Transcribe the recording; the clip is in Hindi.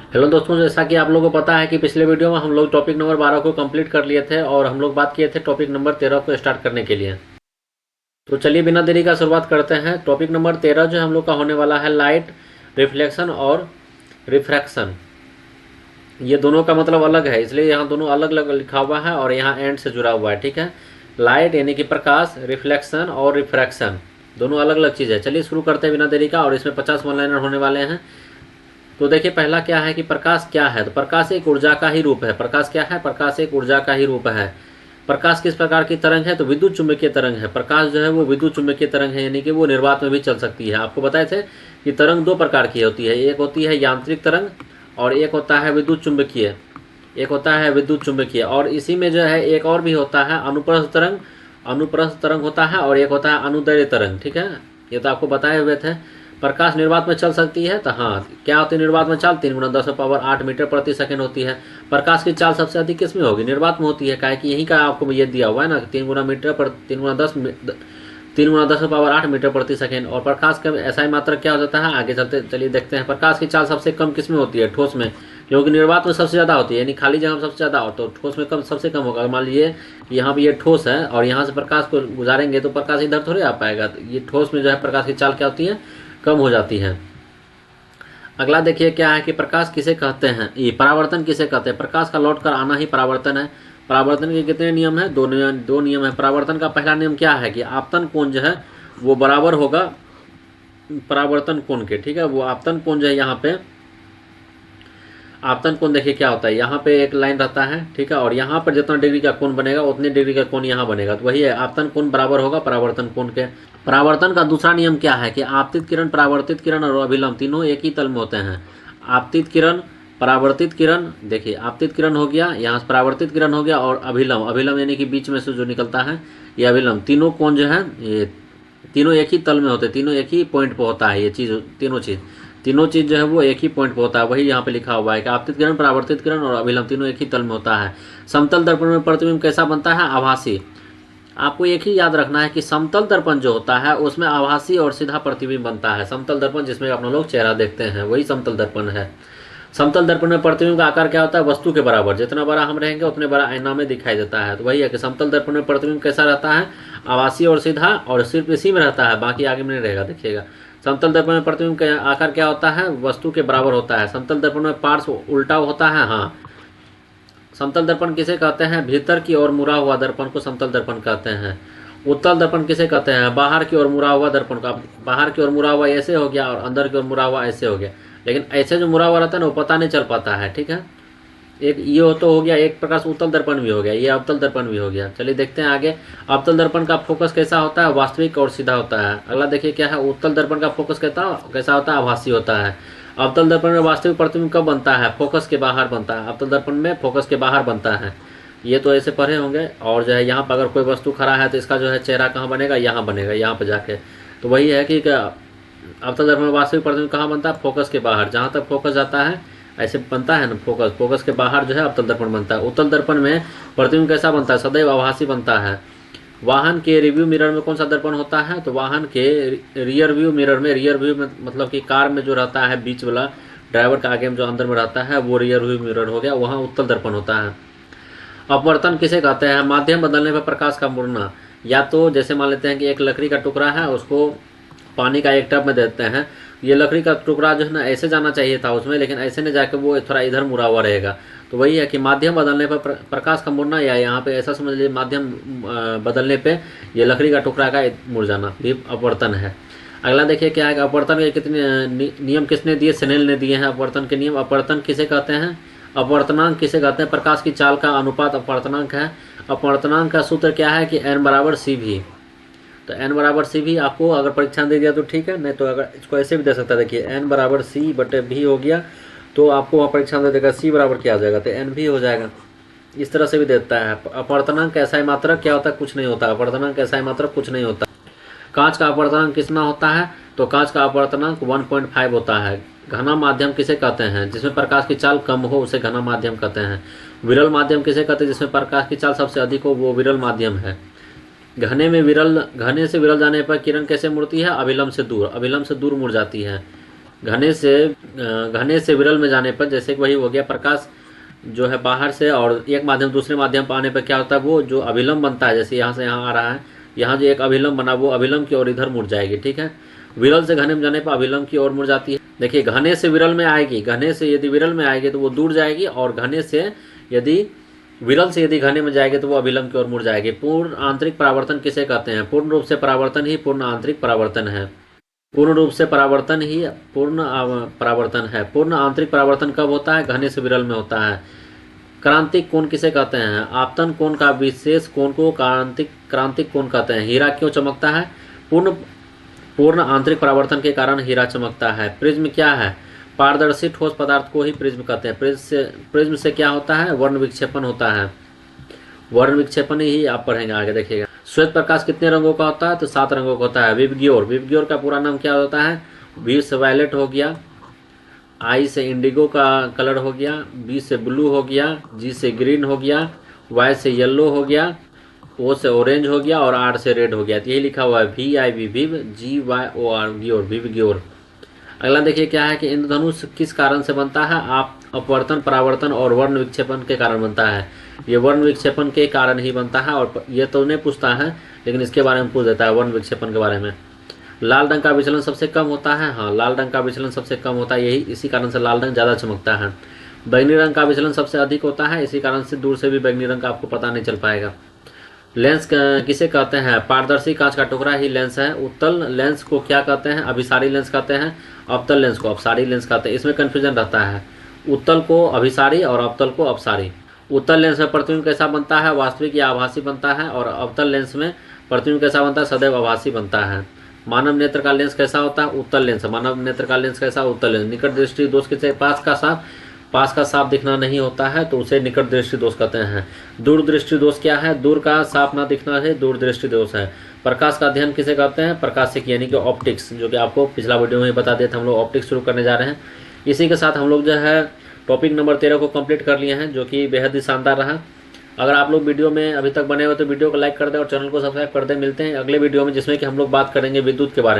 हेलो दोस्तों, जैसा कि आप लोगों को पता है कि पिछले वीडियो में हम लोग टॉपिक नंबर 12 को कंप्लीट कर लिए थे और हम लोग बात किए थे टॉपिक नंबर 13 को स्टार्ट करने के लिए। तो चलिए बिना देरी का शुरुआत करते हैं। टॉपिक नंबर 13 जो हम लोग का होने वाला है लाइट रिफ्लेक्शन और रिफ्रैक्शन। ये दोनों का मतलब अलग है, इसलिए यहाँ दोनों अलग अलग लिखा हुआ है और यहाँ एंड से जुड़ा हुआ है। ठीक है, लाइट यानी कि प्रकाश, रिफ्लेक्शन और रिफ्रैक्शन दोनों अलग अलग चीज़ है। चलिए शुरू करते हैं बिना देरी का। और इसमें 50 वन लाइनर होने वाले हैं। तो देखिए पहला क्या है कि प्रकाश क्या है। तो प्रकाश एक ऊर्जा का ही रूप है। प्रकाश क्या है? प्रकाश एक ऊर्जा का ही रूप है। प्रकाश किस प्रकार की तरंग है? तो विद्युत चुंबकीय तरंग है। प्रकाश जो है वो विद्युत चुंबकीय तरंग है, यानी कि वो निर्वात में भी चल सकती है। आपको बताए थे कि तरंग दो प्रकार की होती है, एक होती है यांत्रिक तरंग और एक होता है विद्युत चुंबकीय। एक होता है विद्युत चुंबकीय और इसी में जो है एक और भी होता है अनुप्रस्थ तरंग। अनुप्रस्थ तरंग होता है और एक होता है अनुदैर्ध्य तरंग। ठीक है, ये तो आपको बताए हुए थे। प्रकाश निर्वात में चल सकती है, तो हाँ क्या होती है निर्वात में चाल? 3 × 10⁸ मीटर प्रति सेकंड होती है। प्रकाश की चाल सबसे अधिक किस में होगी? निर्वात में होती है। क्या है कि यही का आपको ये दिया हुआ है ना, 3 × 10⁸ मीटर प्रति सेकंड। और प्रकाश का ऐसा मात्रक क्या हो जाता है? आगे चलते चलिए देखते हैं। प्रकाश की चाल सबसे कम किस में होती है? ठोस में, क्योंकि निर्वात में सबसे ज़्यादा होती है, यानी खाली जगह में सबसे ज़्यादा हो, तो ठोस में कम सबसे कम होगा। मान लीजिए यहाँ पे ये ठोस है और यहाँ से प्रकाश को गुजारेंगे तो प्रकाश इधर थोड़े आ पाएगा। तो ये ठोस में जो है प्रकाश की चाल क्या होती है? कम हो जाती है। अगला देखिए क्या है कि प्रकाश किसे कहते हैं? ये परावर्तन किसे कहते हैं? प्रकाश का लौट कर आना ही परावर्तन है। परावर्तन के कितने नियम है? दो नियम है परावर्तन का। पहला नियम क्या है कि आपतन कोण जो है वो बराबर होगा परावर्तन कोण के। ठीक है, वो आपतन कोण जो है यहाँ पे आपतन कोण देखिए क्या होता है, यहाँ पे एक लाइन रहता है। ठीक है, और यहाँ पर जितना डिग्री का कोण बनेगा उतने डिग्री का कोण यहाँ बनेगा, तो वही है आपतन कोण बराबर होगा परावर्तन कोण के। परावर्तन का दूसरा नियम क्या है कि आपतित किरण, परावर्तित किरण और अभिलंब तीनों एक ही तल में होते हैं। आपतित किरण, परावर्तित किरण, देखिए आपतित किरण हो गया, यहाँ से परावर्तित किरण हो गया, और अभिलंब, अभिलंब यानी कि बीच में से जो निकलता है ये अभिलंब। तीनों कोण जो है ये तीनों एक ही तल में होते हैं, तीनों एक ही पॉइंट पर होता है। ये चीज़ तीनों चीज़ जो है वो एक ही पॉइंट पर होता है। वही यहाँ पे लिखा हुआ है कि आपतित किरण, परावर्तित किरण और अभिलंब तीनों एक ही तल में होता है। समतल दर्पण में प्रतिबिंब कैसा बनता है? आभासी। आपको एक ही याद रखना है कि समतल दर्पण जो होता है उसमें आभासी और सीधा प्रतिबिंब बनता है। समतल दर्पण जिसमें आप लोग चेहरा देखते हैं वही समतल दर्पण है। समतल दर्पण में प्रतिबिंब का आकार क्या होता है? वस्तु के बराबर। जितना बड़ा हम रहेंगे उतने बड़ा आईना में दिखाई देता है। तो वही है कि समतल दर्पण में प्रतिबिंब कैसा रहता है? आभासी और सीधा, और सिर्फ इसी में रहता है, बाकी आगे में नहीं रहेगा। देखिएगा समतल दर्पण में प्रतिबिंब का आकार क्या होता है? वस्तु के बराबर होता है। समतल दर्पण में पार्श्व उल्टा होता है। हाँ, समतल दर्पण किसे कहते हैं? भीतर की ओर मुड़ा हुआ दर्पण को समतल दर्पण कहते हैं। उत्तल दर्पण किसे कहते हैं? बाहर की ओर मुड़ा हुआ दर्पण का। बाहर की ओर मुड़ा हुआ ऐसे हो गया और अंदर की ओर मुड़ा हुआ ऐसे हो गया, लेकिन ऐसे जो मुड़ा हुआ रहता है ना वो पता नहीं चल पाता है। ठीक है, एक ये तो हो गया, एक प्रकार से उत्तल दर्पण भी हो गया, ये अवतल दर्पण भी हो गया। चलिए देखते हैं आगे। अवतल दर्पण का फोकस कैसा होता है? वास्तविक और सीधा होता है। अगला देखिए क्या है, उत्तल दर्पण का फोकस कैसा होता है? आभासी होता है। अवतल दर्पण में वास्तविक प्रतिबिंब कब बनता है? फोकस के बाहर बनता है। अवतल दर्पण में फोकस के बाहर बनता है। ये तो ऐसे पढ़े होंगे। और जो है यहाँ पर अगर कोई वस्तु खड़ा है तो इसका जो है चेहरा कहाँ बनेगा? यहाँ बनेगा, यहाँ पर जाके। तो वही है कि अवतल दर्पण में वास्तविक प्रतिबिंब कहाँ बनता है? फोकस के बाहर। जहाँ तक फोकस जाता है ऐसे बनता है ना फोकस के बाहर जो है अवतल दर्पण बनता है। उत्तल दर्पण में प्रतिबिंब कैसा बनता है? सदैव आभासी बनता है। वाहन के रिव्यू मिरर में कौन सा दर्पण होता है? तो वाहन के रियर व्यू मिरर में, रियर व्यू में मतलब कि कार में जो रहता है बीच वाला, ड्राइवर का आगे में जो अंदर में रहता है वो रियर व्यू मिरर हो गया, वहाँ उत्तल दर्पण होता है। अपवर्तन किसे कहते हैं? माध्यम बदलने पर प्रकाश का मुड़ना। या तो जैसे मान लेते हैं कि एक लकड़ी का टुकड़ा है, उसको पानी का एक टब में देते हैं, ये लकड़ी का टुकड़ा जो है ना ऐसे जाना चाहिए था उसमें, लेकिन ऐसे नहीं जाके वो थोड़ा इधर मुड़ा हुआ रहेगा। तो वही है कि माध्यम बदलने पर प्रकाश का मुड़ना, या यहाँ पे ऐसा समझ लीजिए माध्यम बदलने पे ये लकड़ी का टुकड़ा का मुड़ जाना भी अपवर्तन है। अगला देखिए क्या है, अपवर्तन के कितने नियम किसने दिए? स्नेल ने दिए हैं अपवर्तन के नियम। अपवर्तन किसे कहते हैं? अपवर्तनांक किसे कहते हैं? प्रकाश की चाल का अनुपात अपवर्तनांक है। अपवर्तनांक का सूत्र क्या है कि n बराबर CV। तो n बराबर CV आपको अगर परीक्षा दे दिया तो ठीक है, नहीं तो अगर इसको ऐसे भी दे सकता है। देखिए n बराबर C/V हो गया, तो आपको वहाँ परीक्षा दे देगा C बराबर क्या आ जाएगा? तो NV हो जाएगा। इस तरह से भी देता है। अपवर्तनांक ऐसा ही मात्रक क्या होता है? कुछ नहीं होता। अपवर्तनांक ऐसा ही मात्रक कुछ नहीं होता। कांच का अपवर्तनांक कितना होता है? तो कांच का अपवर्तनांक 1.5 होता है। घना माध्यम किसे कहते हैं? जिसमें प्रकाश की चाल कम हो उसे घना माध्यम कहते हैं। विरल माध्यम किसे कहते हैं? जिसमें प्रकाश की चाल सबसे अधिक हो वो विरल माध्यम है। घने से विरल जाने पर किरण कैसे मुड़ती है? अभिलंब से दूर, अभिलंब से दूर मुड़ जाती है। घने से विरल में जाने पर, जैसे कि वही हो गया प्रकाश जो है बाहर से और एक माध्यम दूसरे माध्यम पर आने पर क्या होता है, वो जो अभिलंब बनता है, जैसे यहाँ से यहाँ आ रहा है, यहाँ जो एक अभिलंब बना वो अभिलंब की ओर इधर मुड़ जाएगी। ठीक है, विरल से घने में जाने पर अभिलंब की ओर मुड़ जाती है। देखिए घने से विरल में आएगी, घने से यदि विरल में आएगी तो वो दूर जाएगी, और घने से यदि विरल से यदि घने में जाएगी तो वो अभिलंब की ओर मुड़ जाएगी। पूर्ण आंतरिक परावर्तन किसे कहते हैं? पूर्ण रूप से परावर्तन ही पूर्ण आंतरिक परावर्तन है। पूर्ण रूप से परावर्तन ही पूर्ण परावर्तन है। पूर्ण आंतरिक परावर्तन कब होता है? घने से विरल में होता है। क्रांतिक कोण किसे कहते हैं? आपतन कोण का विशेष कोण को क्रांतिक कोण कहते हैं। हीरा क्यों चमकता है? पूर्ण आंतरिक परावर्तन के कारण हीरा चमकता है। प्रिज्म क्या है? पारदर्शी ठोस पदार्थ को ही प्रिज्म कहते हैं। प्रिज्म से क्या होता है? वर्ण विक्षेपण होता है। वर्ण विक्षेपण ही आप पढ़ेंगे आगे, देखिएगा। श्वेत प्रकाश कितने रंगों का होता है? तो 7 रंगों का होता है। विबग्योर का पूरा नाम क्या होता है? वी से वायलेट हो गया, आई से इंडिगो का कलर हो गया, बी से ब्लू हो गया, जी से ग्रीन हो गया, वाई से येलो हो गया, ओ से ऑरेंज हो गया और आर से रेड हो गया। तो यही लिखा हुआ है VIV विव, GYOR ग्योर, विबग्योर। अगला देखिए क्या है कि इंद्रधनुष किस कारण से बनता है? आप अपवर्तन, परावर्तन और वर्ण विक्षेपण के कारण बनता है। ये वर्ण विक्षेपण के कारण ही बनता है, और ये तो नहीं पूछता है लेकिन इसके बारे में पूछ देता है, वर्ण विक्षेपण के बारे में। लाल रंग का विचलन सबसे कम होता है। हाँ, लाल रंग का विचलन सबसे कम होता है, यही इसी कारण से लाल रंग ज़्यादा चमकता है। बैंगनी रंग का विचलन सबसे अधिक होता है, इसी कारण से दूर से भी बैंगनी रंग का आपको पता नहीं चल पाएगा। लेंस किसे कहते हैं? पारदर्शी कांच का टुकड़ा ही लेंस है। उत्तल लेंस को क्या कहते हैं? अभिसारी लेंस कहते हैं। अवतल लेंस को अपसारी लेंस कहते हैं। इसमें कन्फ्यूजन रहता है, उत्तल को अभिसारी और अवतल को अपसारी। उत्तल लेंस में प्रतिबिंब कैसा बनता है? वास्तविक या आभासी बनता है, और अवतल लेंस में प्रतिबिंब कैसा बनता है? सदैव आभासी बनता है। मानव नेत्र का लेंस कैसा होता है? उत्तल लेंस। मानव नेत्र का लेंस कैसा? उत्तल लेंस। निकट दृष्टि दोष किसे? पास का साफ दिखना नहीं होता है तो उसे निकट दृष्टि दोष कहते हैं। दूर दृष्टि दोष क्या है? दूर का साफ ना दिखना है दूर दृष्टि दोष है। प्रकाश का अध्ययन किसे कहते हैं? प्रकाशिक यानी कि ऑप्टिक्स, जो कि आपको पिछला वीडियो में बता दिया था। हम लोग ऑप्टिक्स शुरू करने जा रहे हैं। इसी के साथ हम लोग जो है टॉपिक नंबर 13 को कंप्लीट कर लिए हैं, जो कि बेहद ही शानदार रहा। अगर आप लोग वीडियो में अभी तक बने हो तो वीडियो को लाइक कर दें और चैनल को सब्सक्राइब कर दें। मिलते हैं अगले वीडियो में, जिसमें कि हम लोग बात करेंगे विद्युत के बारे में।